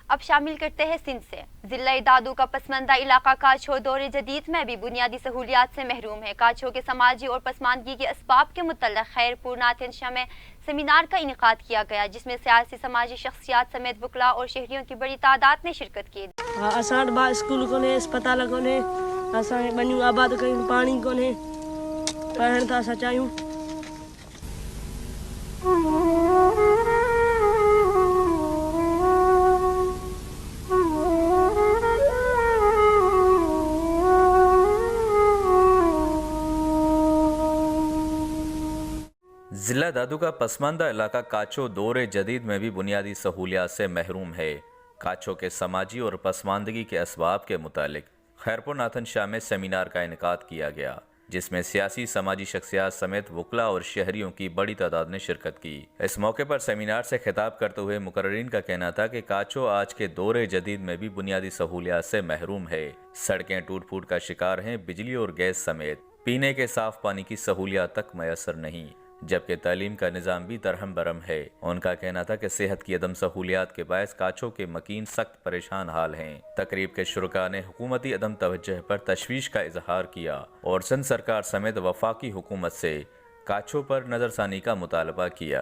अब शामिल करते हैं सिंध से। जिला दादू का पसमानदा इलाका काछो दौरे जदीद में भी बुनियादी सहूलियात से महरूम है। काछो के समाजी और पसमानदगी के असबाब के मुतल्लिक़ खैरपुर नाथिनशाह में सेमिनार का इनेकाद किया गया, जिसमें सियासी समाजी शख्सियात समेत वकला और शहरियों की बड़ी तादाद ने शिरकत की। स्कूल कोने, अस्पताल कोने, बनू आबाद कयूं, पानी कोने, पढ़ण था चाहियूं। जिला दादू का पसमानदा इलाका काछो दौरे जदीद में भी बुनियादी सहूलियात से महरूम है। काछो के समाजी और पसमानदगी के असबाब के मुतालिक खैरपुर नाथिनशाह में सेमिनार का इनेकाद किया गया, जिसमें सियासी समाजी शख्सियात समेत वकला और शहरियों की बड़ी तादाद ने शिरकत की। इस मौके पर सेमिनार से खिताब करते हुए मुकर्रिरीन का कहना था कि काछो आज के दौरे जदीद में भी बुनियादी सहूलियात से महरूम है। सड़कें टूट फूट का शिकार हैं, बिजली और गैस समेत पीने के साफ पानी की सहूलियात तक मैसर नहीं, जबकि तालीम का निज़ाम भी दरहम बरम है। उनका कहना था कि सेहत की अदम सहूलियात के बायस काछो के मकीन सख्त परेशान हाल हैं। तकरीब के शुरका ने हुकूमती अदम तवज्जुह पर तशवीश का इजहार किया और सिंध सरकार समेत वफाकी हुकूमत से काछो पर नजरसानी का मुतालबा किया।